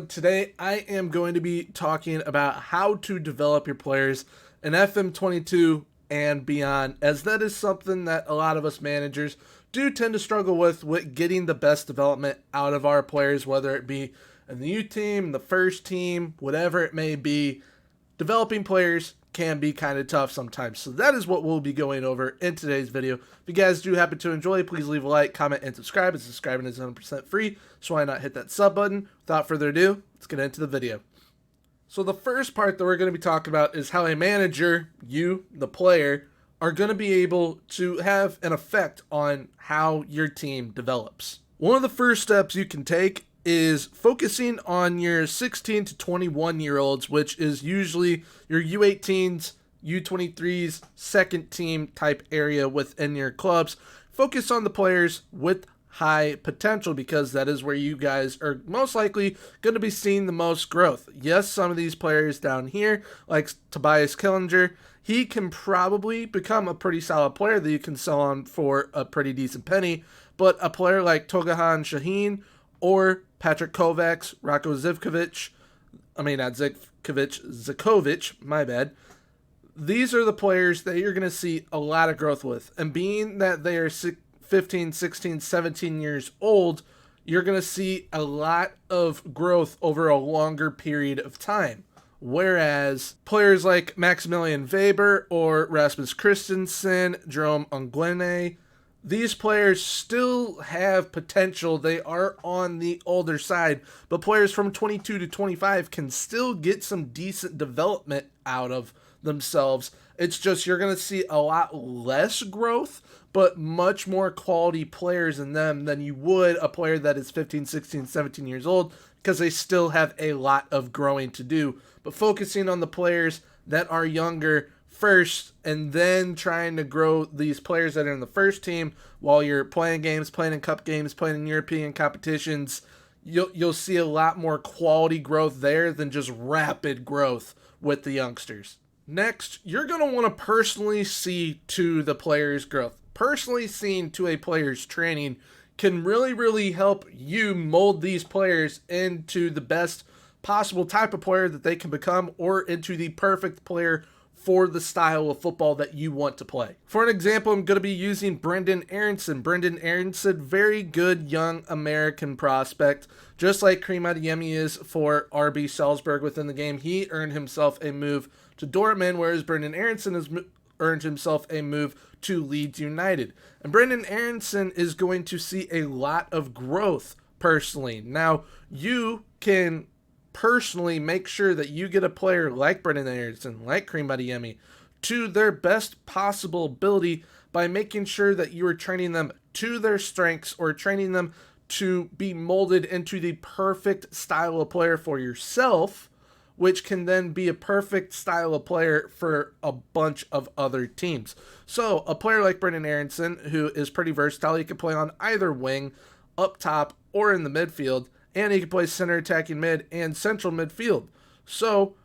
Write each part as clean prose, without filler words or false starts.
everyone. Today I am going to be talking about how to develop your players in FM22 and beyond, as that is something that a lot of us managers do tend to struggle with getting the best development out of our players, whether it be in the U team, the first team, whatever it may be. Developing players can be kind of tough sometimes. So that is what we'll be going over in today's video. If you guys do happen to enjoy, please leave a like, comment, and subscribe. And subscribing is 100% free, so why not hit that sub button? Without further ado, let's get into the video. So the first part that we're going to be talking about is how a manager, you, the player, are going to be able to have an effect on how your team develops. One of the first steps you can take is focusing on your 16 to 21 year olds, which is usually your U18s, U23s, second team type area within your clubs. Focus on the players with high potential, because that is where you guys are most likely going to be seeing the most growth. Yes, some of these players down here, like Tobias Killinger, he can probably become a pretty solid player that you can sell on for a pretty decent penny, but a player like Togahan Shaheen or Patrick Kovacs, Rocco Zivkovic, Zivkovic, my bad. These are the players that you're going to see a lot of growth with. And being that they are 15, 16, 17 years old, you're going to see a lot of growth over a longer period of time. Whereas players like Maximilian Weber or Rasmus Christensen, Jerome Ongwene, these players still have potential. They are on the older side, but players from 22 to 25 can still get some decent development out of themselves. It's just you're going to see a lot less growth, but much more quality players in them than you would a player that is 15, 16, 17 years old, because they still have a lot of growing to do. But focusing on the players that are younger first, and then trying to grow these players that are in the first team while you're playing games, playing in cup games, playing in European competitions, you'll see a lot more quality growth there than just rapid growth with the youngsters. Next, you're going to want to personally see to the player's growth. Personally seeing to a player's training can really help you mold these players into the best possible type of player that they can become, or into the perfect player for the style of football that you want to play. For an example, I'm going to be using Brenden Aaronson. Brenden Aaronson, very good young American prospect. Just like Kareem Adeyemi is for RB Salzburg within the game, he earned himself a move to Dortmund, whereas Brenden Aaronson has earned himself a move to Leeds United. And Brenden Aaronson is going to see a lot of growth personally. Now, you can personally make sure that you get a player like Brenden Aaronson, like Kareem Adeyemi, to their best possible ability by making sure that you are training them to their strengths, or training them to be molded into the perfect style of player for yourself, which can then be a perfect style of player for a bunch of other teams. So a player like Brenden Aaronson, who is pretty versatile, he can play on either wing, up top, or in the midfield, and he can play center attacking mid and central midfield. So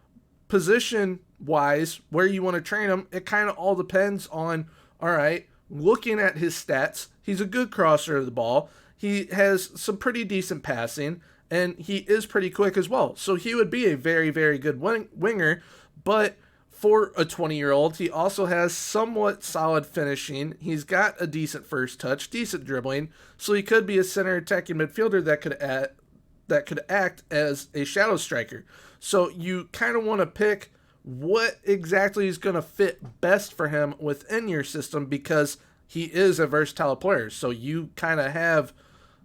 position-wise, where you want to train him, it kind of all depends on, all right, looking at his stats, he's a good crosser of the ball, he has some pretty decent passing, and he is pretty quick as well. So he would be a very good winger, but for a 20-year-old, he also has somewhat solid finishing. He's got a decent first touch, decent dribbling, so he could be a center attacking midfielder that could act as a shadow striker. So you kind of want to pick what exactly is going to fit best for him within your system, because he is a versatile player. So you kind of have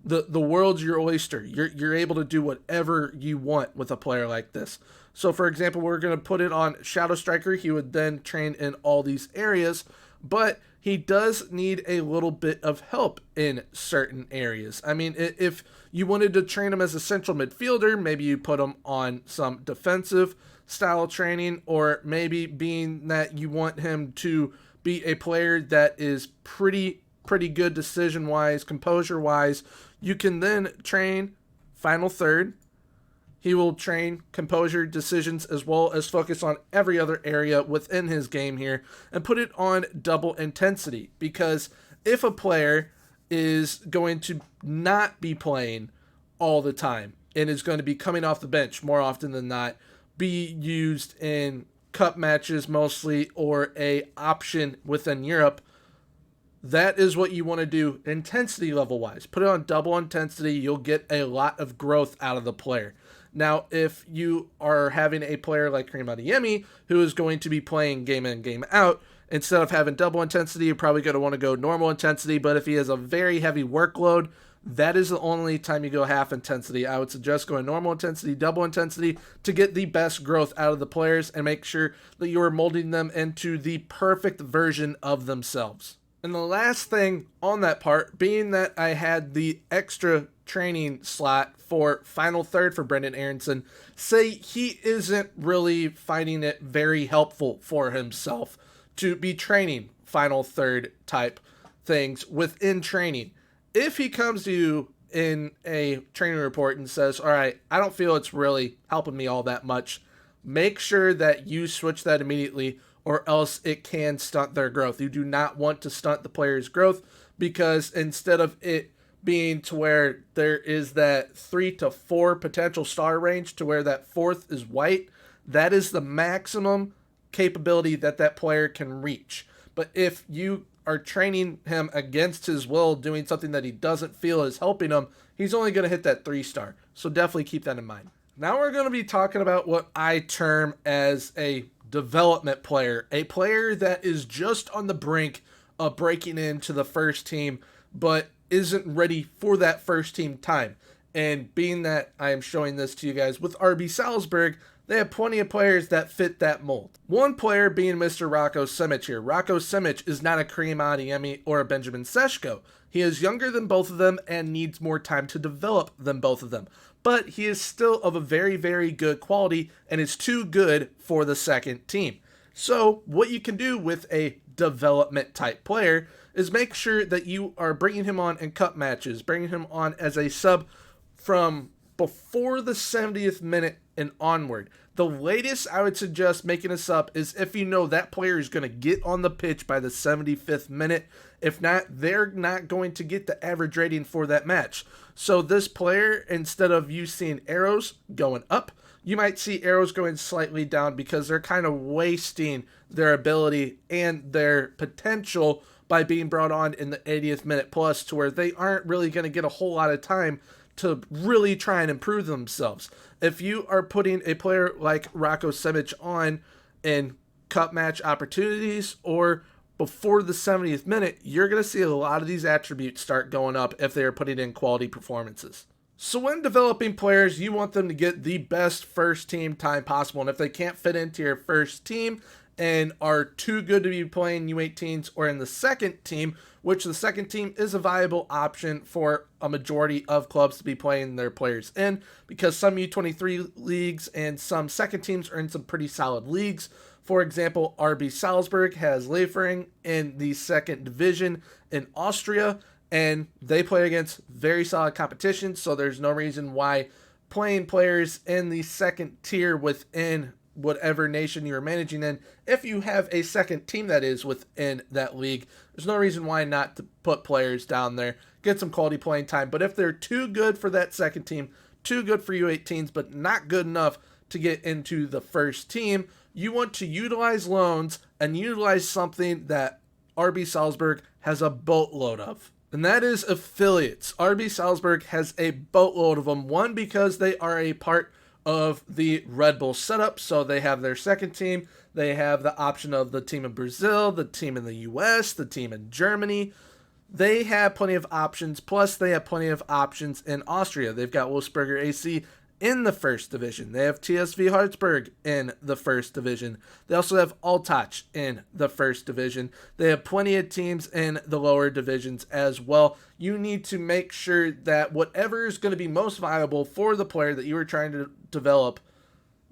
the world's your oyster. You're able to do whatever you want with a player like this. So for example, we're going to put it on shadow striker. He would then train in all these areas, but he does need a little bit of help in certain areas. I mean, if you wanted to train him as a central midfielder, maybe you put him on some defensive style training, or maybe being that you want him to be a player that is pretty good decision-wise, composure-wise, you can then train final third. He will train composure, decisions, as well as focus on every other area within his game here, and put it on double intensity. Because if a player is going to not be playing all the time, and is going to be coming off the bench more often than not, be used in cup matches mostly or a option within Europe, that is what you want to do intensity level wise. Put it on double intensity, you'll get a lot of growth out of the player. Now, if you are having a player like Kareem Adeyemi, who is going to be playing game in, game out, instead of having double intensity, you're probably going to want to go normal intensity. But if he has a very heavy workload, that is the only time you go half intensity. I would suggest going normal intensity, double intensity to get the best growth out of the players and make sure that you are molding them into the perfect version of themselves. And the last thing on that part, being that I had the extra training slot for final third for Brendan Aronson, say he isn't really finding it very helpful for himself to be training final third type things within training. If he comes to you in a training report and says, all right, I don't feel it's really helping me all that much, make sure that you switch that immediately, or else it can stunt their growth. You do not want to stunt the player's growth, because instead of it being to where there is that 3 to 4 potential star range to where that fourth is white, that is the maximum capability that that player can reach. But if you are training him against his will, doing something that he doesn't feel is helping him, he's only going to hit that 3-star. So definitely keep that in mind. Now we're going to be talking about what I term as a development player, a player that is just on the brink of breaking into the first team, but isn't ready for that first team time. And being that I am showing this to you guys with RB Salzburg, they have plenty of players that fit that mold. One player being Mr. Rocco Simic here. Rocco Simic is not a Kareem Adeyemi or a Benjamin Sesko. He is younger than both of them and needs more time to develop than both of them. But he is still of a very, very good quality and is too good for the second team. So what you can do with a development type player is make sure that you are bringing him on in cup matches, bringing him on as a sub from before the 70th minute and onward. The latest I would suggest making a sub is if you know that player is going to get on the pitch by the 75th minute. If not, they're not going to get the average rating for that match. So this player, instead of you seeing arrows going up, you might see arrows going slightly down, because they're kind of wasting their ability and their potential by being brought on in the 80th minute plus, to where they aren't really going to get a whole lot of time to really try and improve themselves. If you are putting a player like Rocco Simic on in cup match opportunities or before the 70th minute, you're going to see a lot of these attributes start going up if they are putting in quality performances. So when developing players, you want them to get the best first team time possible. And if they can't fit into your first team and are too good to be playing U18s or in the second team, which the second team is a viable option for a majority of clubs to be playing their players in, because some U23 leagues and some second teams are in some pretty solid leagues. For example, RB Salzburg has Leifering in the second division in Austria, and they play against very solid competition, so there's no reason why playing players in the second tier within whatever nation you're managing in, if you have a second team that is within that league, there's no reason why not to put players down there, get some quality playing time. But if they're too good for that second team, too good for U18s, but not good enough to get into the first team, you want to utilize loans and utilize something that RB Salzburg has a boatload of. And that is affiliates. RB Salzburg has a boatload of them. One, because they are a part of the Red Bull setup, so they have their second team. They have the option of the team in Brazil, the team in the US, the team in Germany. They have plenty of options, plus they have plenty of options in Austria. They've got Wolfsberger AC in the first division. They have TSV Harzburg in the first division. They also have Altach in the first division. They have plenty of teams in the lower divisions as well. You need to make sure that whatever is going to be most viable for the player that you are trying to develop,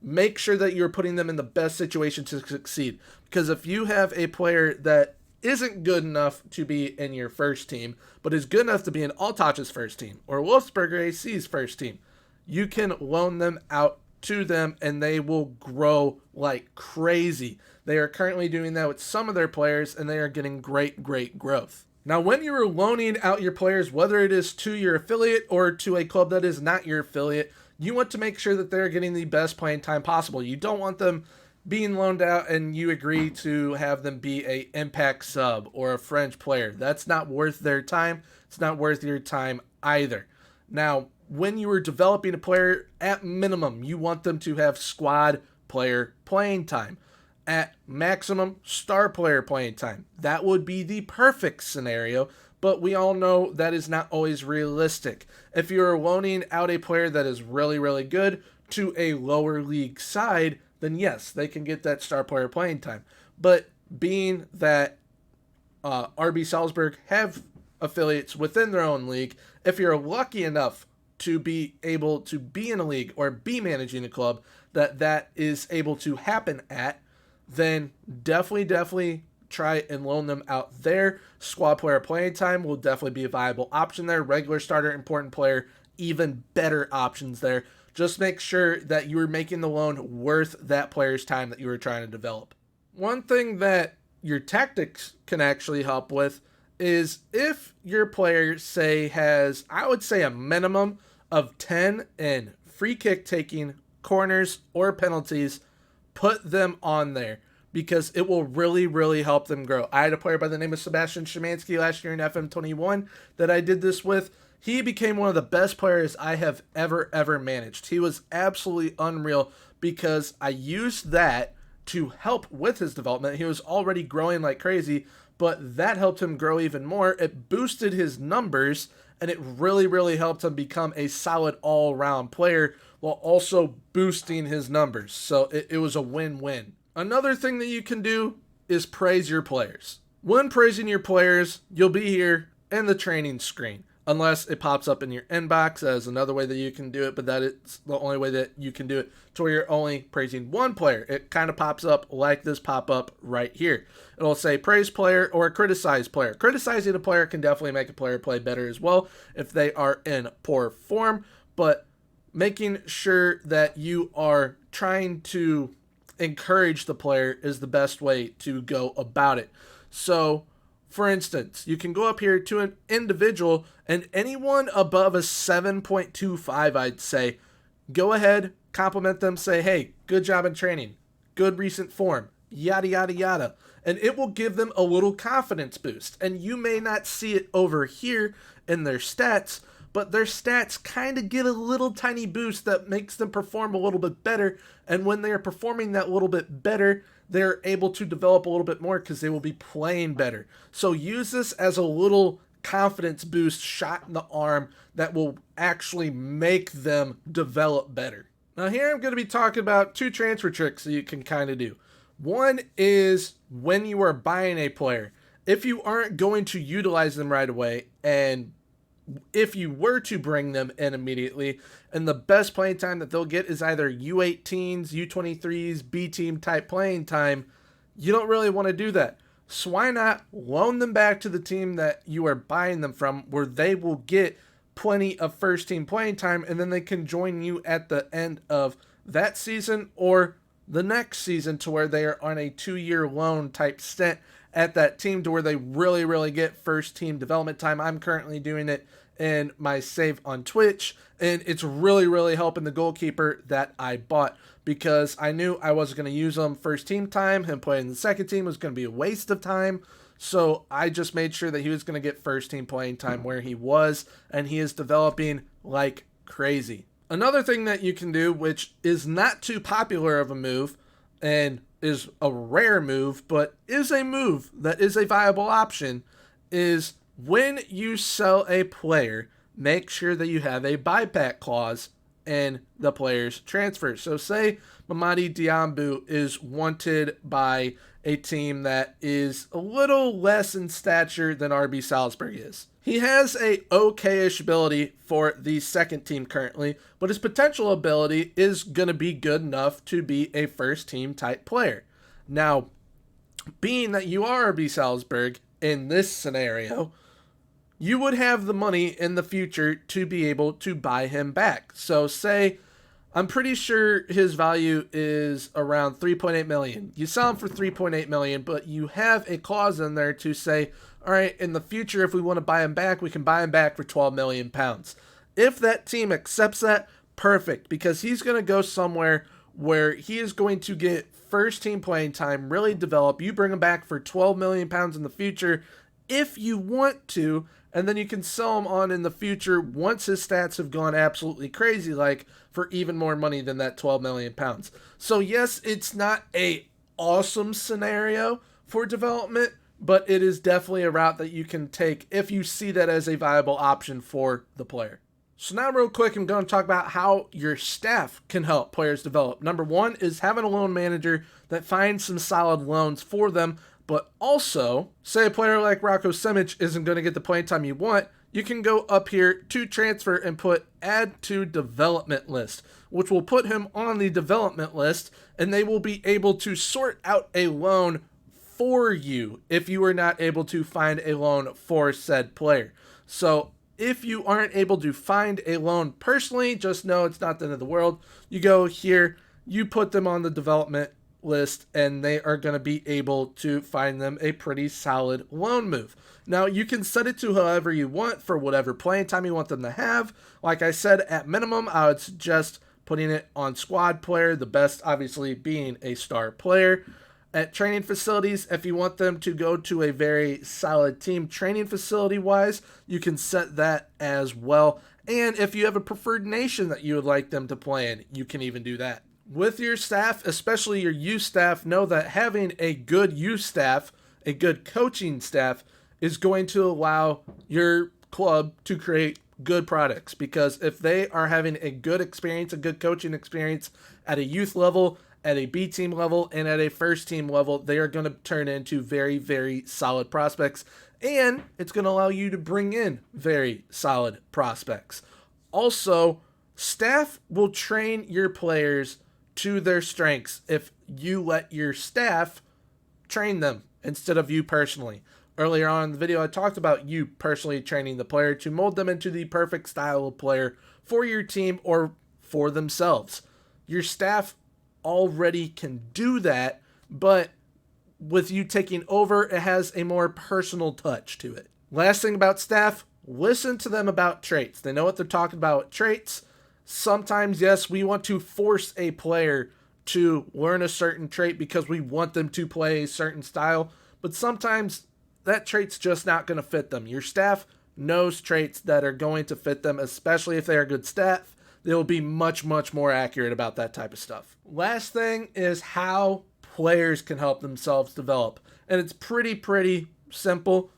make sure that you're putting them in the best situation to succeed. Because if you have a player that isn't good enough to be in your first team, but is good enough to be in Altach's first team or Wolfsberger AC's first team, you can loan them out to them and they will grow like crazy. They are currently doing that with some of their players, and they are getting great growth. Now, when you're loaning out your players, whether it is to your affiliate or to a club that is not your affiliate, you want to make sure that they're getting the best playing time possible. You don't want them being loaned out and you agree to have them be a impact sub or a fringe player. That's not worth their time. It's not worth your time either. Now, when you are developing a player, at minimum, you want them to have squad player playing time. At maximum, star player playing time. That would be the perfect scenario, but we all know that is not always realistic. If you're loaning out a player that is really, really good to a lower league side, then yes, they can get that star player playing time. But being that RB Salzburg have affiliates within their own league, if you're lucky enough to be able to be in a league or be managing a club that is able to happen at, then definitely try and loan them out there. Squad player playing time will definitely be a viable option there. Regular starter, important player, even better options there. Just make sure that you are making the loan worth that player's time that you were trying to develop. One thing that your tactics can actually help with is if your player, say, has, I would say, a minimum of 10 in free kick taking, corners, or penalties, put them on there because it will really, really help them grow. I had a player by the name of Sebastian Szymanski last year in FM22 that I did this with. He became one of the best players I have ever managed. He was absolutely unreal because I used that to help with his development. He was already growing like crazy, but that helped him grow even more. It boosted his numbers, and it really, really helped him become a solid all-around player while also boosting his numbers. So it was a win-win. Another thing that you can do is praise your players. When praising your players, you'll be here in the training screen, unless it pops up in your inbox as another way that you can do it, but that is the only way that you can do it to where you're only praising one player. It kind of pops up like this pop-up right here. It'll say praise player or criticize player. Criticizing a player can definitely make a player play better as well if they are in poor form, but making sure that you are trying to encourage the player is the best way to go about it. So, for instance, you can go up here to an individual, and anyone above a 7.25, I'd say, go ahead, compliment them, say, hey, good job in training, good recent form, yada, yada, yada. And it will give them a little confidence boost. And you may not see it over here in their stats, but their stats kind of get a little tiny boost that makes them perform a little bit better. And when they are performing that little bit better, they're able to develop a little bit more because they will be playing better. So use this as a little confidence boost shot in the arm that will actually make them develop better. Now here I'm going to be talking about two transfer tricks that you can kind of do. One is when you are buying a player. If you aren't going to utilize them right away, and if you were to bring them in immediately, and the best playing time that they'll get is either U18s, U23s, B team type playing time, you don't really want to do that. So why not loan them back to the team that you are buying them from, where they will get plenty of first team playing time, and then they can join you at the end of that season or the next season to where they are on a 2-year loan type stint at that team to where they really, really get first team development time. I'm currently doing it in my save on Twitch, and it's really, really helping the goalkeeper that I bought because I knew I wasn't going to use him first team time. Him playing in the second team was going to be a waste of time. So I just made sure that he was going to get first team playing time where he was, and he is developing like crazy. Another thing that you can do, which is not too popular of a move and is a rare move, but is a move that is a viable option, is when you sell a player, make sure that you have a buyback clause in the player's transfer. So say Mamadi Diambu is wanted by a team that is a little less in stature than RB Salzburg is. He has a okay-ish ability for the second team currently, but his potential ability is going to be good enough to be a first team type player. Now, being that you are RB Salzburg in this scenario, you would have the money in the future to be able to buy him back. So say, I'm pretty sure his value is around 3.8 million. You sell him for 3.8 million, but you have a clause in there to say, all right, in the future, if we want to buy him back, we can buy him back for 12 million pounds. If that team accepts that, perfect, because he's going to go somewhere where he is going to get first team playing time, really develop. You bring him back for 12 million pounds in the future if you want to, and then you can sell him on in the future once his stats have gone absolutely crazy, like for even more money than that 12 million pounds. So yes, it's not a awesome scenario for development, but it is definitely a route that you can take if you see that as a viable option for the player. So now real quick, I'm going to talk about how your staff can help players develop. Number one is having a loan manager that finds some solid loans for them, but also, say a player like Rocco Simic isn't going to get the playing time you want, you can go up here to transfer and put add to development list, which will put him on the development list, and they will be able to sort out a loan for you if you are not able to find a loan for said player. So if you aren't able to find a loan personally, just know it's not the end of the world. You go here, you put them on the development list, and they are going to be able to find them a pretty solid loan move. Now, you can set it to however you want for whatever playing time you want them to have. Like I said, at minimum, I would suggest putting it on squad player, the best obviously being a star player. At training facilities, if you want them to go to a very solid team training facility-wise, you can set that as well. And if you have a preferred nation that you would like them to play in, you can even do that. With your staff, especially your youth staff, know that having a good youth staff, a good coaching staff, is going to allow your club to create good products. Because if they are having a good experience, a good coaching experience at a youth level, at a B team level, and at a first team level, they are going to turn into very, very solid prospects. And it's going to allow you to bring in very solid prospects. Also, staff will train your players to their strengths if you let your staff train them instead of you personally. Earlier on in the video, I talked about you personally training the player to mold them into the perfect style of player for your team or for themselves. Your staff already can do that, but with you taking over, it has a more personal touch to it. Last thing about staff, listen to them about traits. They know what they're talking about with traits. Sometimes, yes, we want to force a player to learn a certain trait because we want them to play a certain style, but sometimes that trait's just not going to fit them. Your staff knows traits that are going to fit them, especially if they are good staff. They'll be much, much more accurate about that type of stuff. Last thing is how players can help themselves develop. And it's pretty simple.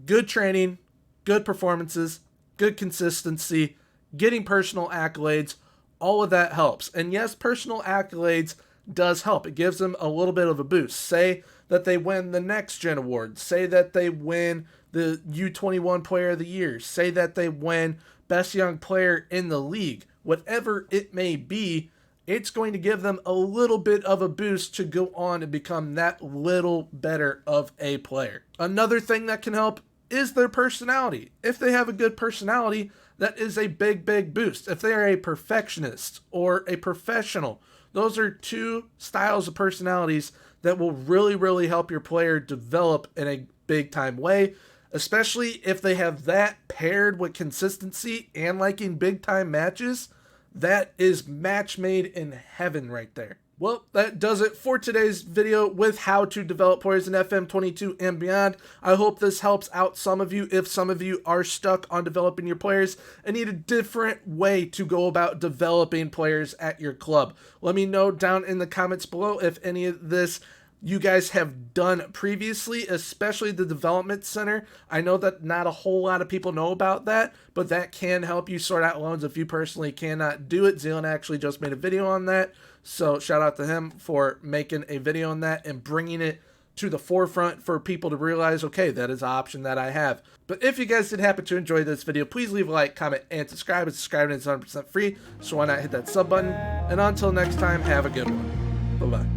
Good training, good performances, good consistency, getting personal accolades, all of that helps. And yes, personal accolades does help. It gives them a little bit of a boost. Say that they win the Next Gen Award. Say that they win the U21 Player of the Year. Say that they win Best Young Player in the league. Whatever it may be, it's going to give them a little bit of a boost to go on and become that little better of a player. Another thing that can help is their personality. If they have a good personality, that is a big boost. If they are a perfectionist or a professional, those are two styles of personalities that will really help your player develop in a big time way, especially if they have that paired with consistency and liking big time matches. That is match made in heaven right there. Well, that does it for today's video with how to develop players in FM22 and beyond. I hope this helps out some of you if some of you are stuck on developing your players and need a different way to go about developing players at your club. Let me know down in the comments below if any of this you guys have done previously, especially the development center. I know that not a whole lot of people know about that, but that can help you sort out loans if you personally cannot do it. Zealand actually just made a video on that, so shout out to him for making a video on that and bringing it to the forefront for people to realize, okay, that is an option that I have. But if you guys did happen to enjoy this video, please leave a like, comment, and subscribe. And subscribing is 100% free, so why not hit that sub button? And until next time, have a good one. Bye-bye.